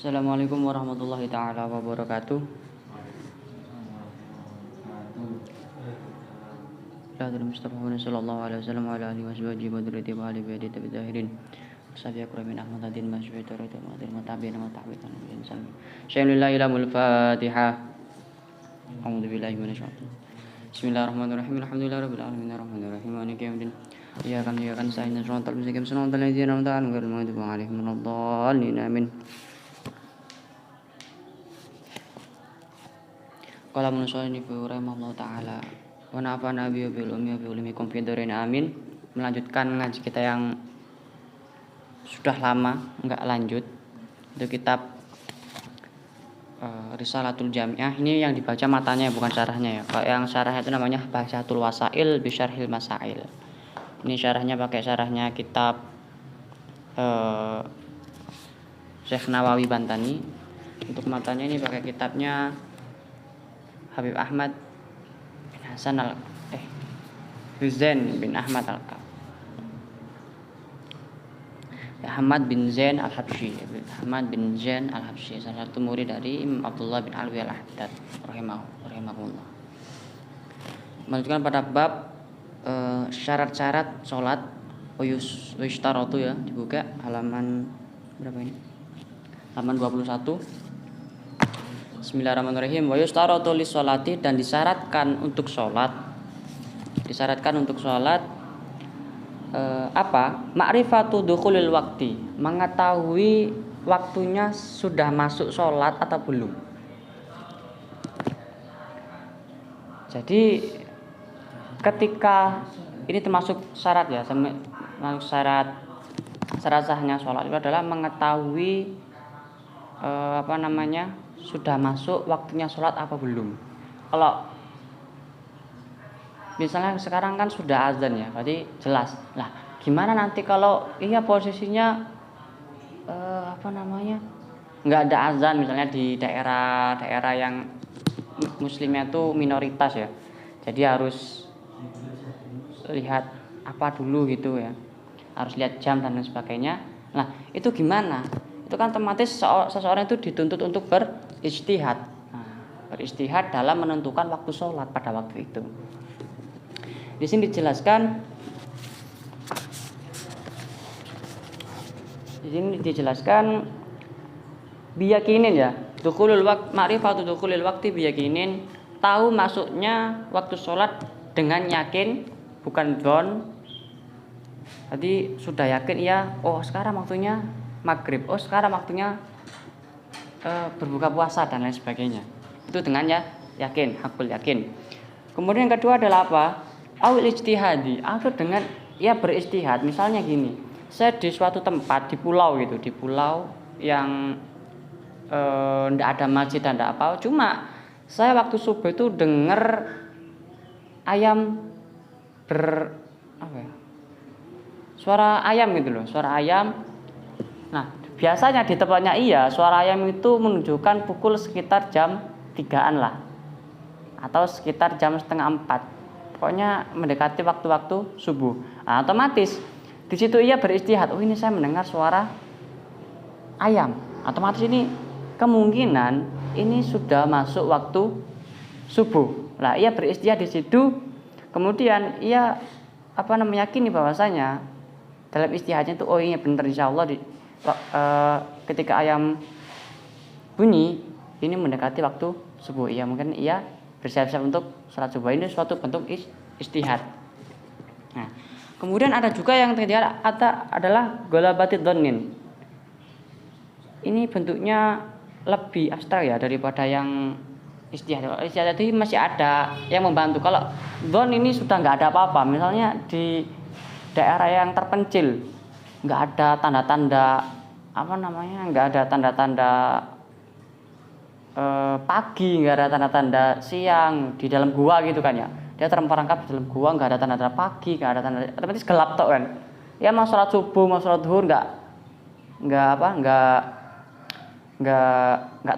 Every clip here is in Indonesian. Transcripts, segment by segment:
Assalamualaikum warahmatullahi taala wabarakatuh. Lahadul Mustafa sallallahu alaihi wasallam wa ala alihi washabihi wa dzurriyyati wa ali baiti tabi'in. Sabi akramin Ahmad adin masjid tarata madir matabi'in wa tahwitan min salmi. Syai'lillahi lamul Fatihah. A'udzu billahi minasyaitonir Bismillahirrahmanirrahim. Alhamdulillahirabbil alamin arrahmanir rahim maliki yaumiddin. Iyyaka na'budu wa iyyaka nasta'in ihdinas siratal mustaqim siratal ladzina an'amta 'alaihim ghairil maghdubi 'alaihim waladdallin. Amin. Qala musannifur rahimahullahu taala wa nafa'ana bi bil ummi wa bi ulumikum fid dharain amin. Melanjutkan ngaji kita yang sudah lama enggak lanjut, itu kitab Risalatul Jami'ah. Ini yang dibaca matanya bukan syarahnya ya. Kalau yang syarahnya itu namanya Bahsatul Wasail bi Syarhil Masail. Ini syarahnya pakai syarahnya kitab Syekh Nawawi Bantani. Untuk matanya ini pakai kitabnya Habib Ahmad bin Hasan Zain bin Ahmad Al-Kaf. Ahmad bin Zain Al-Habsyi. Ahmad bin Zain Al-Habsyi, salah satu murid dari Imam Abdullah bin Alwi Al-Haddad rahimahullah. Melanjutkan pada bab syarat-syarat salat uyustaratu ya, dibuka halaman berapa ini? Halaman 21. Bismillahirrahmanirrahim. Wa yustaratu lis-sholati, dan disyaratkan untuk sholat. Apa? Ma'rifatu dukhulil waqti, mengetahui waktunya sudah masuk sholat atau belum. Jadi ketika ini termasuk syarat ya, termasuk syarat sahnya sholat itu adalah mengetahui sudah masuk waktunya sholat apa belum. Kalau misalnya sekarang kan sudah azan ya, berarti jelas. Lah, gimana nanti kalau posisinya nggak ada azan, misalnya di daerah-daerah yang muslimnya itu minoritas ya. Jadi harus lihat apa dulu gitu ya. Harus lihat jam dan lain sebagainya. Nah, itu gimana? Itu kan otomatis seseorang itu dituntut untuk berijtihad. Berijtihad dalam menentukan waktu sholat pada waktu itu. Di sini dijelaskan biyakinin ya. Dukhulul waqt, ma'rifatu dukhulil waqti biyakinin, tahu masuknya waktu sholat dengan yakin, bukan dzon. Jadi sudah yakin sekarang waktunya maghrib, sekarang waktunya berbuka puasa dan lain sebagainya. Itu dengan yakin, hakul yakin. Kemudian yang kedua adalah apa? Awil ijtihadi, atau dengan beristihad. Misalnya gini, saya di suatu tempat di pulau gitu, di pulau yang ndak ada masjid dan ndak apa, cuma saya waktu subuh itu dengar ayam suara ayam gitu loh, suara ayam. Nah, biasanya di tempatnya suara ayam itu menunjukkan pukul sekitar jam 3-an lah, atau sekitar jam setengah 4. Pokoknya mendekati waktu-waktu subuh. Nah, otomatis di situ beristihad. Ini saya mendengar suara ayam. Otomatis ini kemungkinan ini sudah masuk waktu subuh. Lah, beristihad di situ. Kemudian meyakini bahwasanya dalam istihadnya itu benar insyaallah ketika ayam bunyi ini mendekati waktu subuh. Mungkin bersiap-siap untuk salat subuh. Ini suatu bentuk istihad. Nah, kemudian ada juga yang terjadi adalah golabatid dhannin. Ini bentuknya lebih abstrak ya daripada yang istihad. Istihad itu masih ada yang membantu. Kalau dhon ini sudah nggak ada apa-apa. Misalnya di daerah yang terpencil, nggak ada tanda-tanda nggak ada tanda-tanda pagi, nggak ada tanda-tanda siang di dalam gua gitu kan ya. Dia terperangkap di dalam gua, nggak ada tanda-tanda pagi, nggak ada tanda, otomatis gelap tok kan. Mau sholat subuh, mau sholat zuhur nggak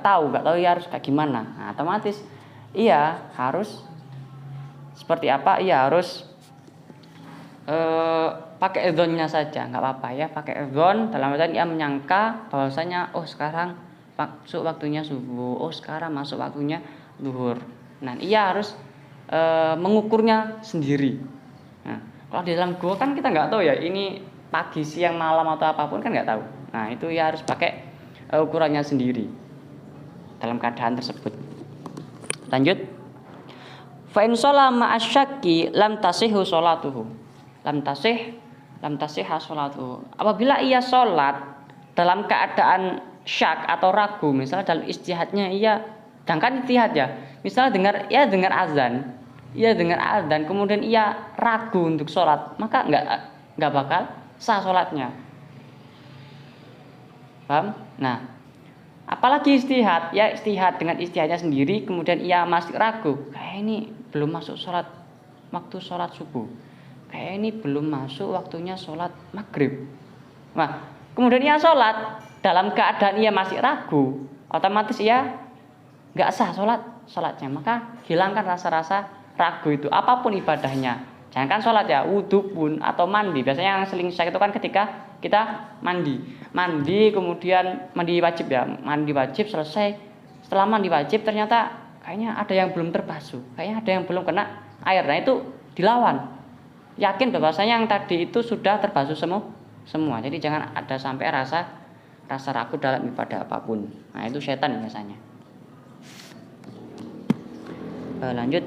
tahu harus kayak gimana. Nah, otomatis harus seperti apa? Harus pakai dzonnya saja, nggak apa-apa ya, pakai dzon dalam artian menyangka bahwasanya sekarang masuk waktunya subuh, oh sekarang masuk waktunya zuhur. Nah, ia harus mengukurnya sendiri. Nah, kalau di dalam gua kan kita nggak tahu ya ini pagi, siang, malam atau apapun kan nggak tahu. Nah, itu ia harus pakai ukurannya sendiri dalam keadaan tersebut. Lanjut. Fa in shalla ma'asyakki lam tasihhu sholatuhu. Lam tasihha sholatuhu. Apabila ia sholat dalam keadaan syak atau ragu, misalnya dalam istihadnya ia, sedangkan istihad ya, misalnya dengar azan, kemudian ia ragu untuk sholat, maka nggak bakal sah sholatnya. Paham? Nah, apalagi istihad, ya istihad dengan istihadnya sendiri, kemudian ia masih ragu, kayak ini belum masuk sholat waktu sholat subuh, kayak ini belum masuk waktunya sholat maghrib. Nah, kemudian ia sholat dalam keadaan ia masih ragu, otomatis ia nggak sah sholatnya. Maka hilangkan rasa-rasa ragu itu, apapun ibadahnya. Jangan kan sholat ya, wudhu pun atau mandi. Biasanya yang sering syak itu kan ketika kita mandi kemudian mandi wajib ya, mandi wajib selesai. Setelah mandi wajib ternyata kayaknya ada yang belum terbasuh, kayaknya ada yang belum kena air. Nah, itu dilawan. Yakin bahwasanya yang tadi itu sudah terbasuh semua. Jadi jangan ada sampai rasa ragu dalam ibadah apapun. Nah, itu setan biasanya. Lanjut.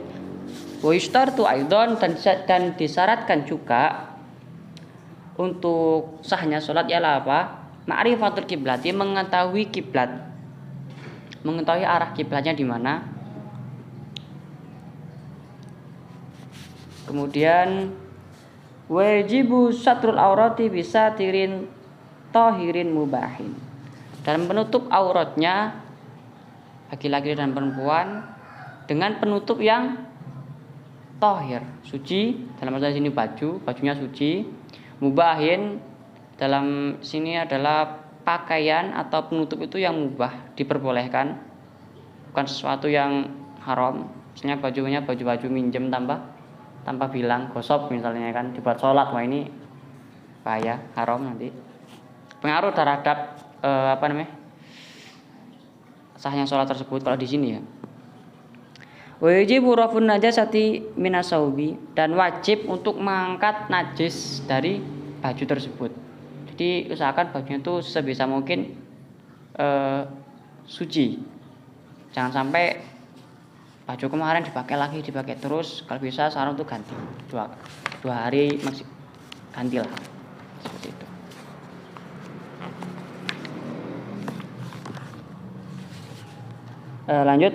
Wa yustartu aidan, dan disyaratkan juga untuk sahnya salat ialah apa? Ma'rifatul kiblati, mengetahui kiblat. Mengetahui arah kiblatnya di mana. Kemudian wajibu satrul aurati bisa tirin tohirin mubahin, dan penutup auratnya laki-laki dan perempuan dengan penutup yang tohir, suci. Dalam arti sini bajunya suci. Mubahin dalam sini adalah pakaian atau penutup itu yang mubah, diperbolehkan, bukan sesuatu yang haram. Misalnya bajunya baju minjem tanpa bilang, gosok misalnya kan, dibuat sholat, wah ini bahaya, haram, nanti pengaruh terhadap sahnya sholat tersebut kalau di sini ya. Wajibu rafun najasati minasaubi, dan wajib untuk mengangkat najis dari baju tersebut. Jadi usahakan bajunya itu sebisa mungkin suci. Jangan sampai baju kemarin dipakai terus. Kalau bisa sarung itu ganti dua hari masih gantilah, seperti itu. Lanjut.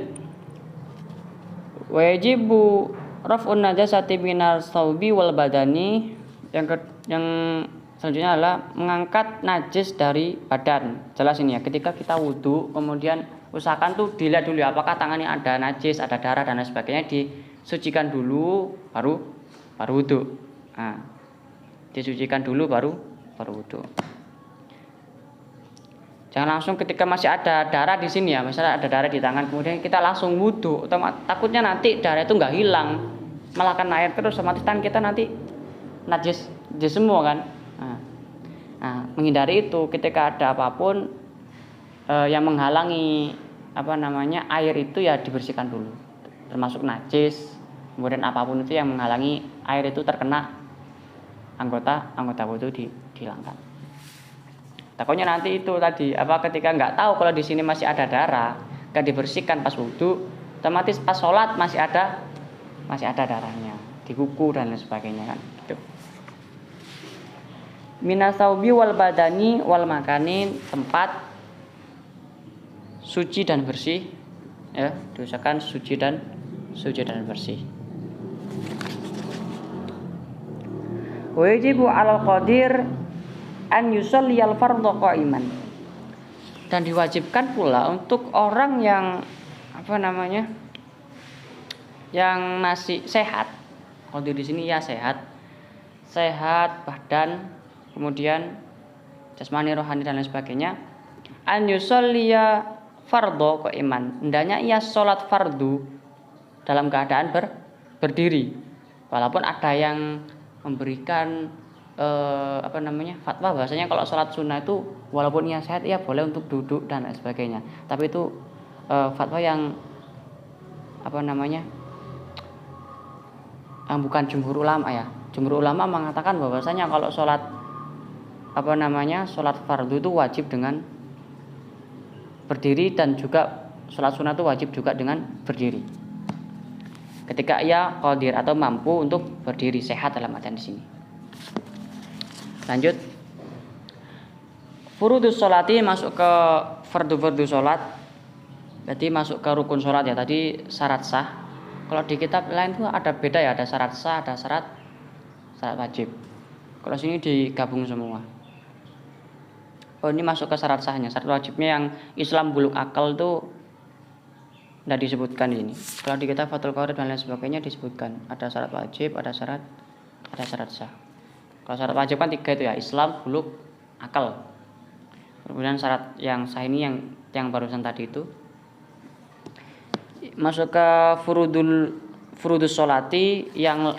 Wajibu raf'un najasati minar thawbi wal badani, yang selanjutnya adalah mengangkat najis dari badan. Jelas ini ya, ketika kita wudhu kemudian usahakan tuh dilihat dulu apakah tangannya ada najis, ada darah dan lain sebagainya, disucikan dulu baru wudhu. Nah, disucikan dulu baru wudhu. Jangan langsung ketika masih ada darah di sini ya, misalnya ada darah di tangan, kemudian kita langsung wudhu, takutnya nanti darah itu nggak hilang, malah kena air terus, otomatis tangan kita nanti najis semua kan. Nah, menghindari itu, ketika ada apapun yang menghalangi air itu ya dibersihkan dulu, termasuk najis, kemudian apapun itu yang menghalangi air itu terkena anggota wudhu dihilangkan. Takutnya nanti itu tadi ketika nggak tahu kalau di sini masih ada darah, nggak dibersihkan pas wudhu, otomatis pas sholat masih ada darahnya di kuku dan lain sebagainya kan. Gitu. Minasaubi wal badani wal makani, tempat suci dan bersih ya, diusahakan suci dan bersih. Wajibu alal qadir an yusalliyal fardhu qa'iman, dan diwajibkan pula untuk orang yang yang masih sehat. Kalau di sini ya sehat badan, kemudian jasmani, rohani dan lain sebagainya. An yusalliya fardhu qa'iman, hendaknya ia sholat fardu dalam keadaan berdiri, walaupun ada yang memberikan fatwa bahwasanya kalau sholat sunnah itu walaupun ia sehat ia boleh untuk duduk dan lain sebagainya. Tapi itu fatwa yang bukan jumhur ulama ya. Jumhur ulama mengatakan bahwasanya kalau sholat sholat fardu itu wajib dengan berdiri, dan juga sholat sunnah itu wajib juga dengan berdiri. Ketika ia qadir atau mampu untuk berdiri, sehat dalam artian di sini. Lanjut. Furudus sholati masuk ke fardu-fardu sholat. Berarti masuk ke rukun sholat ya. Tadi syarat sah. Kalau di kitab lain itu ada beda ya. Ada syarat sah, ada syarat wajib. Kalau sini digabung semua. Oh, ini masuk ke syarat sahnya. Syarat wajibnya yang Islam buluk akal itu tidak disebutkan di sini. Kalau di kitab Fathul Qorib dan lain sebagainya disebutkan. Ada syarat wajib, ada syarat sah. Kalau syarat wajib kan 3 itu ya. Islam, buluk, akal. Kemudian syarat yang sah ini yang barusan tadi itu. Masuk ke furudus sholati yang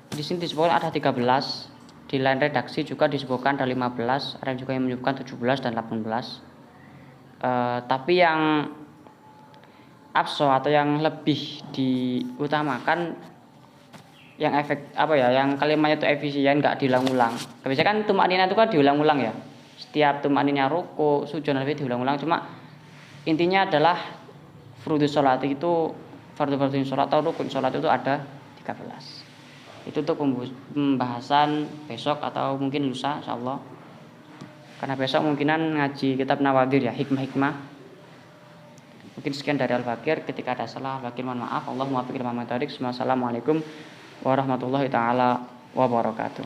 di sini disebutkan ada 13. Di lain redaksi juga disebutkan ada 15, ada juga yang menyebutkan 17 dan 18. Tapi yang abso atau yang lebih diutamakan yang yang kalimatnya itu efisien, enggak diulang-ulang. Kebiasaan tumakninah itu kan diulang-ulang ya. Setiap tumakninah ruku, sujud dan diulang-ulang. Cuma intinya adalah furudus sholat itu, fardu-fardu sholat atau rukun sholat itu ada 13. Itu untuk pembahasan besok atau mungkin lusa insyaallah. Karena besok mungkinan ngaji kitab Nawadir ya, hikmah-hikmah. Mungkin sekian dari Al-Fakir. Ketika ada salah, Al-Fakir mohon maaf. Allahumma waffiq lima matarik. Wassalamualaikum warahmatullahi taala wabarakatuh.